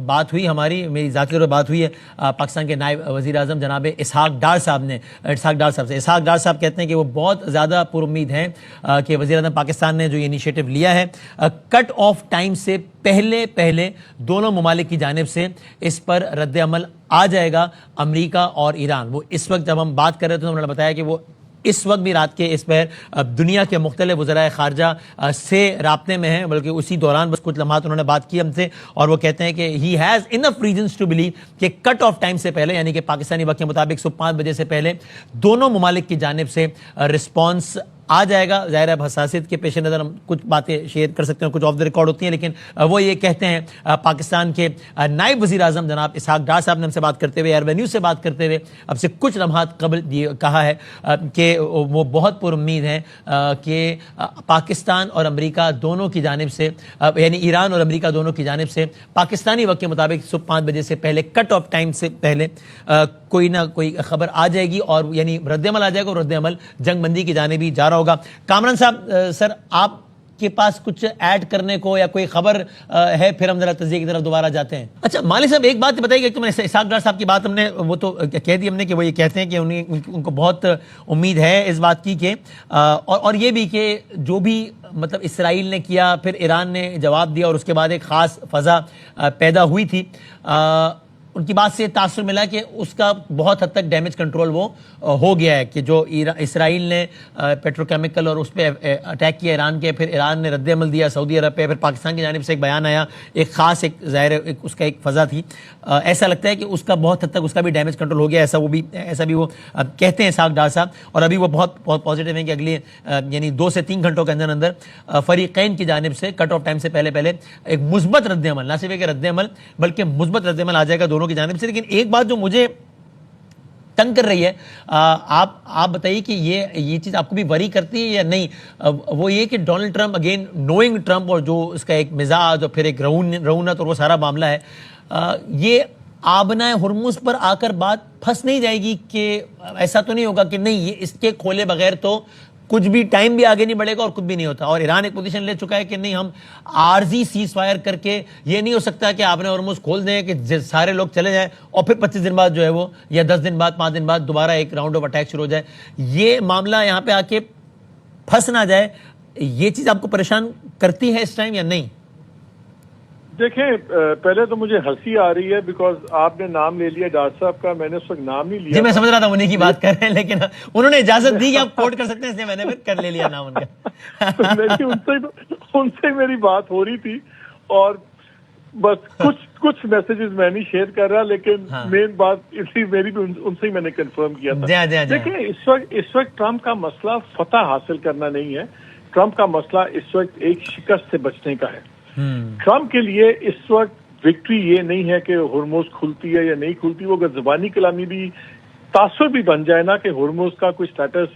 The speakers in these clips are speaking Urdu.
بات ہوئی ہماری، میری ذاتی طور پر بات ہوئی ہے پاکستان کے نائب وزیر اعظم جناب اسحاق ڈار صاحب سے۔ اسحاق ڈار صاحب کہتے ہیں کہ وہ بہت زیادہ پر امید ہیں کہ وزیر اعظم پاکستان نے جو یہ انیشیٹو لیا ہے کٹ آف ٹائم سے پہلے دونوں ممالک کی جانب سے اس پر رد عمل آ جائے گا، امریکہ اور ایران۔ وہ اس وقت جب ہم بات کر رہے تھے انہوں نے بتایا کہ وہ اس وقت بھی رات کے اس پہر دنیا کے مختلف وزرائے خارجہ سے رابطے میں ہیں، بلکہ اسی دوران بس کچھ لمحات انہوں نے بات کی ہم سے، اور وہ کہتے ہیں کہ he has enough reasons to believe کہ کٹ آف ٹائم سے پہلے، یعنی کہ پاکستانی وقت کے مطابق صبح 5 بجے سے پہلے دونوں ممالک کی جانب سے رسپانس آ جائے گا۔ ظاہر ہے حساسیت کے پیش نظر ہم کچھ باتیں شیئر کر سکتے ہیں، کچھ آف دا ریکارڈ ہوتی ہیں، لیکن وہ یہ کہتے ہیں پاکستان کے نائب وزیر اعظم جناب اسحاق ڈار صاحب نے ہم سے بات کرتے ہوئے، ایئر نیوز سے بات کرتے ہوئے اب سے کچھ لمحات قبل یہ کہا ہے کہ وہ بہت پر امید ہیں کہ پاکستان اور امریکہ دونوں کی جانب سے، یعنی ایران اور امریکہ دونوں کی جانب سے پاکستانی وقت کے مطابق صبح 5 بجے سے پہلے کٹ آف ٹائم سے پہلے کوئی نہ کوئی خبر آ جائے گی، اور یعنی رد عمل آ جائے گا، اور رد عمل جنگ بندی کی جانب ہی جا رہا ہوگا۔ کامران صاحب، سر آپ کے پاس کچھ ایڈ کرنے کو یا کوئی خبر ہے؟ پھر ہم ذرا تجزیے کی طرف دوبارہ جاتے ہیں۔ اچھا مالک صاحب، ایک بات بتائیے کہ اسحاق ڈار صاحب کی بات ہم نے وہ تو کہہ دی ہم نے کہ وہ یہ کہتے ہیں کہ ان کو بہت امید ہے اس بات کی کہ اور یہ بھی کہ جو بھی مطلب اسرائیل نے کیا، پھر ایران نے جواب دیا، اور اس کے بعد ایک خاص فضا پیدا ہوئی تھی، ان کی بات سے تاثر ملا کہ اس کا بہت حد تک ڈیمیج کنٹرول وہ ہو گیا ہے، کہ جو اسرائیل نے پیٹروکیمیکل اور اس پہ اٹیک کیا ایران کے، پھر ایران نے رد عمل دیا سعودی عرب پہ، پھر پاکستان کی جانب سے ایک بیان آیا، ایک خاص ایک ظاہر اس کا ایک فضا تھی، ایسا لگتا ہے کہ اس کا بہت حد تک اس کا بھی ڈیمیج کنٹرول ہو گیا، ایسا بھی وہ کہتے ہیں اسحاق ڈار صاحب، اور ابھی وہ بہت پازیٹیو ہیں کہ اگلے یعنی 2 سے 3 گھنٹوں کے اندر فریقین کی جانب سے کٹ آف ٹائم سے پہلے ایک مثبت رد عمل، نہ صرف ایک رد عمل بلکہ مثبت رد عمل آ جائے گا دونوں کی جانب سے۔ لیکن ایک بات جو مجھے تنگ کر رہی ہے، آپ بتائیے کہ یہ چیز آپ کو بھی وری کرتی ہے یا نہیں، وہ یہ کہ Donald Trump, again knowing Trump, اور جو اس کا ایک مزاج اور پھر ایک رونت اور وہ سارا معاملہ ہے، یہ آبنائے ہرمز پر آ کر بات پھنس نہیں جائے گی کہ ایسا تو نہیں ہوگا کہ نہیں یہ اس کے کھولے بغیر تو کچھ بھی ٹائم بھی آگے نہیں بڑھے گا اور کچھ بھی نہیں ہوتا، اور ایران ایک پوزیشن لے چکا ہے کہ نہیں ہم عارضی سیز فائر کر کے، یہ نہیں ہو سکتا کہ آپ نے ہرمز کھول دیں کہ سارے لوگ چلے جائیں اور پھر 25 دن بعد جو ہے وہ، یا 10 دن بعد، 5 دن بعد دوبارہ ایک راؤنڈ آف اٹیک شروع ہو جائے، یہ معاملہ یہاں پہ آ کے پھنس نہ جائے، یہ چیز آپ کو پریشان کرتی ہے اس ٹائم یا نہیں؟ دیکھیں، پہلے تو مجھے ہنسی آ رہی ہے بیکاز آپ نے نام لے لیا ڈار صاحب کا، میں نے اس وقت نام نہیں لیا۔ جی میں سمجھ رہا تھا انہیں کی بات کر رہے ہیں، لیکن انہوں نے اجازت دی کہ آپ کوٹ کر سکتے ہیں، اس لیے میں نے پھر کر لے لیا نام ان کا۔ ان سے میری بات ہو رہی تھی، اور بس کچھ میسیجز میں نہیں شیئر کر رہا، لیکن مین بات میری بھی ان سے ہی میں نے کنفرم کیا تھا۔ دیکھیں، اس وقت ٹرمپ کا مسئلہ فتح حاصل کرنا نہیں ہے، ٹرمپ کا مسئلہ اس وقت ایک شکست سے بچنے کا ہے۔ ٹرمپ کے لیے اس وقت وکٹری یہ نہیں ہے کہ ہرمز کھلتی ہے یا نہیں کھلتی، وہ اگر زبانی کلامی بھی تاثر بھی بن جائے نا کہ ہرمز کا کوئی سٹیٹس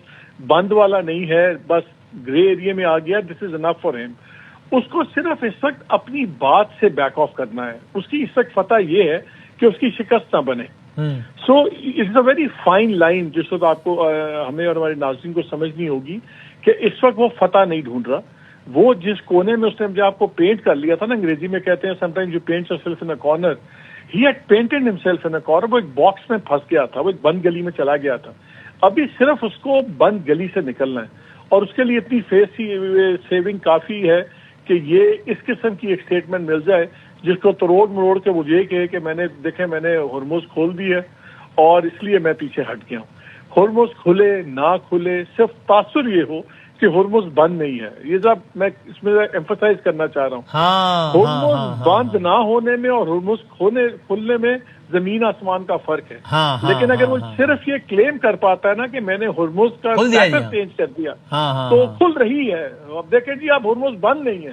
بند والا نہیں ہے، بس گرے ایریا میں آ گیا، دس از انف فار ہم، اس کو صرف اس وقت اپنی بات سے بیک آف کرنا ہے۔ اس کی اس وقت فتح یہ ہے کہ اس کی شکست نہ بنے۔ So it's a very fine line جس وقت آپ کو، ہمیں اور ہمارے ناظرین کو سمجھنی ہوگی کہ اس وقت وہ فتح نہیں ڈھونڈ رہا، وہ جس کونے میں اس نے جو آپ کو پینٹ کر لیا تھا نا، انگریزی میں کہتے ہیں sometimes you paint yourself in a corner, he had painted himself in a corner, وہ ایک باکس میں پھنس گیا تھا، وہ ایک بند گلی میں چلا گیا تھا، ابھی صرف اس کو بند گلی سے نکلنا ہے، اور اس کے لیے اتنی فیس سیونگ کافی ہے کہ یہ اس قسم کی ایک سٹیٹمنٹ مل جائے جس کو توڑ مروڑ کے وہ یہ کہے کہ میں نے ہرمز کھول دی ہے اور اس لیے میں پیچھے ہٹ گیا ہوں۔ ہرمز کھلے نہ کھلے، صرف تاثر یہ ہو کہ ہرمز بند نہیں ہے، یہ جب میں اس میں ایمفسائز کرنا چاہ رہا ہوں، ہرمز بند نہ ہونے میں اور ہرمز کھلنے میں زمین آسمان کا فرق ہے۔ لیکن اگر وہ صرف یہ کلیم کر پاتا ہے نا کہ میں نے ہرمز کا سٹیٹس چینج کر دیا تو کھل رہی ہے، اب دیکھیں جی اب ہرمز بند نہیں ہے،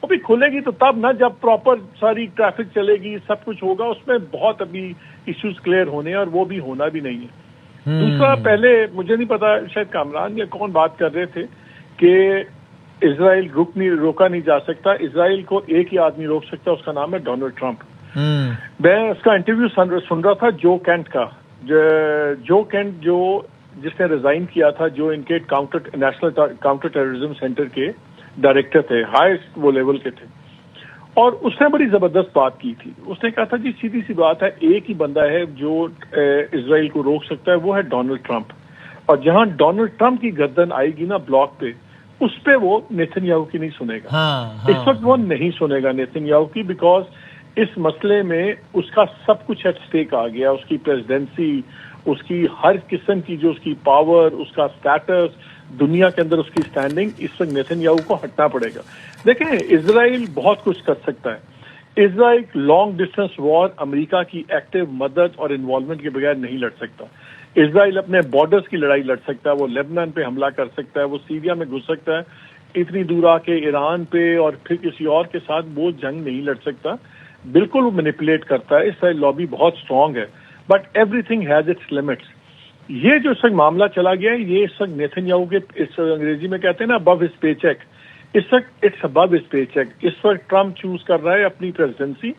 وہ بھی کھلے گی تو تب نہ جب پراپر ساری ٹریفک چلے گی، سب کچھ ہوگا، اس میں بہت ابھی ایشوز کلیئر ہونے ہیں، اور وہ بھی ہونا بھی نہیں ہے۔ دوسرا، پہلے مجھے نہیں پتا شاید کامران یا کون بات کر رہے تھے کہ اسرائیل روکا نہیں جا سکتا، اسرائیل کو ایک ہی آدمی روک سکتا ہے، اس کا نام ہے ڈونلڈ ٹرمپ۔ میں اس کا انٹرویو سن رہا تھا جو کینٹ کا، جو کینٹ جس نے ریزائن کیا تھا، جو ان کے نیشنل کاؤنٹر ٹیررزم سینٹر کے ڈائریکٹر تھے، ہائیسٹ وہ لیول کے تھے، اور اس نے بڑی زبردست بات کی تھی. اس نے کہا تھا جی سیدھی سی بات ہے، ایک ہی بندہ ہے جو اسرائیل کو روک سکتا ہے، وہ ہے ڈونلڈ ٹرمپ. اور جہاں ڈونلڈ ٹرمپ کی گردن آئے گی نا بلاک پہ، اس پہ وہ نیتن یاہو کی نہیں سنے گا. اس وقت وہ نہیں سنے گا نیتن یاہو کی، بیکاز اس مسئلے میں اس کا سب کچھ ایٹ اسٹیک آ گیا. اس کی پریزیڈنسی، اس کی ہر قسم کی جو اس کی پاور، اس کا اسٹیٹس، دنیا کے اندر اس کی اسٹینڈنگ، اس وقت نیتن یاہو کو ہٹنا پڑے گا. دیکھیں اسرائیل بہت کچھ کر سکتا ہے. اسرائیل لانگ ڈسٹینس وار امریکہ کی ایکٹیو مدد اور انوالومنٹ کے بغیر نہیں لڑ سکتا. اسرائیل اپنے بارڈرز کی لڑائی لڑ سکتا ہے، وہ لیبنان پہ حملہ کر سکتا ہے، وہ سیریا میں گھس سکتا ہے. اتنی دور آ کے ایران پہ اور پھر کسی اور کے ساتھ وہ جنگ نہیں لڑ سکتا. بالکل وہ مینیپولیٹ کرتا ہے. اسرائیل لابی بہت اسٹرانگ ہے، but every thing has its limits. یہ جو اس وقت معاملہ چلا گیا ہے، یہ اس وقت نیتن یاہو کے، اس انگریزی میں کہتے ہیں نا ابو ہز پے چیک، اس وقت it's above his pay check. اس وقت ٹرمپ چوز کر رہا ہے اپنی پریزیڈنسی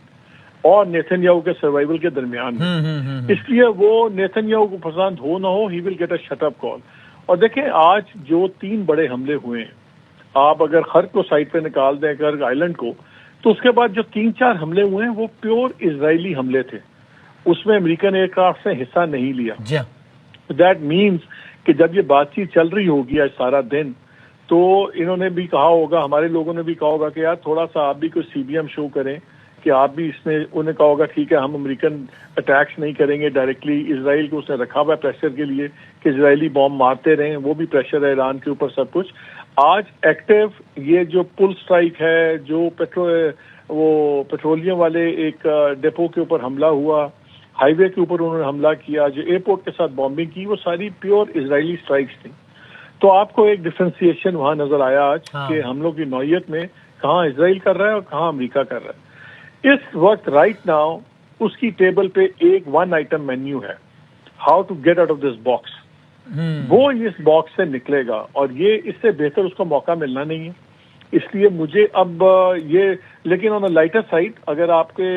اور نیتن یاہو کے سروائیول کے درمیان میں. اس لیے وہ نیتن یاہو کو پسند ہو نہ ہو، ہی will get a shut up کال. اور دیکھیں آج جو 3 بڑے حملے ہوئے ہیں، آپ اگر خرق کو سائٹ پہ نکال دیں، خرق آئلینڈ کو، تو اس کے بعد جو 3-4 حملے ہوئے ہیں وہ پیور اسرائیلی حملے تھے. اس میں امریکن ایئر کرافٹ نے حصہ نہیں لیا. دیٹ مینس کہ جب یہ بات چیت چل رہی ہوگی آج سارا دن، تو انہوں نے بھی کہا ہوگا، ہمارے لوگوں نے بھی کہا ہوگا کہ یار تھوڑا سا آپ بھی کوئی سی بی ایم شو کریں، کہ آپ بھی اس میں، انہیں کہا ہوگا ٹھیک ہے ہم امریکن اٹیکس نہیں کریں گے ڈائریکٹلی. اسرائیل کو اس نے رکھا ہوا ہے پریشر کے لیے کہ اسرائیلی بام مارتے رہیں، وہ بھی پریشر ہے ایران کے اوپر سب کچھ. آج ایکٹیو یہ جو پل سٹرائک ہے، جو وہ پیٹرولیم والے ایک ڈپو کے اوپر حملہ ہوا، ہائی وے کے اوپر انہوں نے حملہ کیا، جو ایئرپورٹ کے ساتھ بامبنگ کی، وہ ساری پیور اسرائیلی سٹرائکس تھیں. تو آپ کو ایک ڈفرینسیشن وہاں نظر آیا آج کہ حملوں کی نوعیت میں کہاں اسرائیل کر رہا ہے اور کہاں امریکہ کر رہا ہے. اس وقت رائٹ ناؤ اس کی ٹیبل پہ ایک 1 آئٹم مینیو ہے، how to get out of this box. وہ اس باکس سے نکلے گا، اور یہ اس سے بہتر اس کو موقع ملنا نہیں ہے. اس لیے مجھے اب یہ، لیکن آن اے لائٹر سائڈ، اگر آپ کے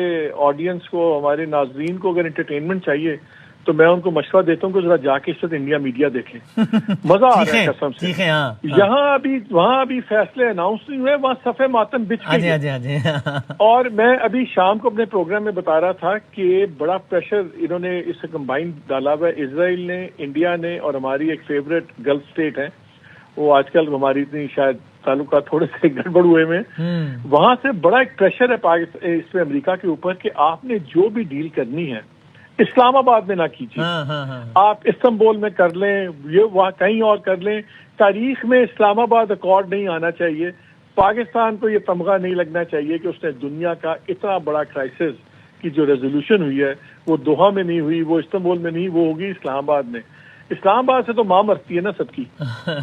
آڈینس کو، ہمارے ناظرین کو اگر انٹرٹینمنٹ چاہیے تو میں ان کو مشورہ دیتا ہوں کہ ذرا جا کے اس وقت انڈیا میڈیا دیکھیں. مزہ آ رہا ہے قسم سے. وہاں ابھی فیصلے اناؤنس نہیں ہوئے، وہاں صفحے ماتم بچ گئے. اور میں ابھی شام کو اپنے پروگرام میں بتا رہا تھا کہ بڑا پریشر انہوں نے اس سے کمبائن ڈالا ہوا ہے، اسرائیل نے، انڈیا نے، اور ہماری ایک فیوریٹ گلف اسٹیٹ ہے، وہ آج کل ہماری اتنی شاید تعلقات تھوڑے سے گڑبڑ ہوئے میں، وہاں سے بڑا ایک پریشر ہے اس پہ امریکہ کے اوپر کہ آپ نے جو بھی ڈیل کرنی ہے اسلام آباد میں نہ کیجیے. آپ استنبول میں کر لیں، یہ وہاں کہیں اور کر لیں، تاریخ میں اسلام آباد اکارڈ نہیں آنا چاہیے. پاکستان کو یہ تمغہ نہیں لگنا چاہیے کہ اس نے دنیا کا اتنا بڑا کرائسس کی جو ریزولوشن ہوئی ہے وہ دوحہ میں نہیں ہوئی، وہ استنبول میں نہیں، وہ ہوگی اسلام آباد میں. اسلام آباد سے تو ماں مرتی ہے نا سب کی.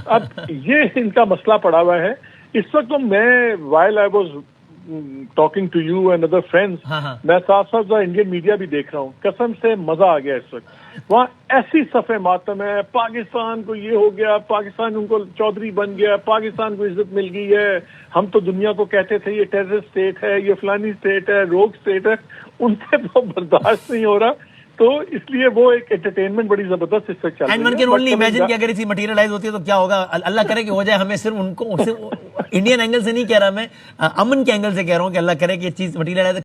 اب یہ ان کا مسئلہ پڑا ہوا ہے اس وقت. تو میں while I was talking to you and other friends, میں ساتھ ساتھ انڈین میڈیا بھی دیکھ رہا ہوں، قسم سے مزہ آ گیا اس وقت. وہاں ایسی صفحے ماتم ہے، پاکستان کو یہ ہو گیا، پاکستان ان کو چودھری بن گیا، پاکستان کو عزت مل گئی ہے، ہم تو دنیا کو کہتے تھے یہ ٹیررسٹ اسٹیٹ ہے، یہ فلانی اسٹیٹ ہے، روگ اسٹیٹ ہے. ان سے تو برداشت نہیں ہو رہا. تو اس لیے وہ ایک انٹرٹینمنٹ بڑی زبردست اس وقت چل رہی ہے. And one can only imagine کہ اگر ایسی مٹیریلائز ہوتی ہے تو کیا ہوگا. اللہ کرے کہ ہو جائے. ہمیں صرف ان کو انڈین اینگل سے نہیں کہہ رہا میں، امن کے اینگل سے کہہ رہا ہوں کہ اللہ کرے کہ یہ چیز مٹیریلائز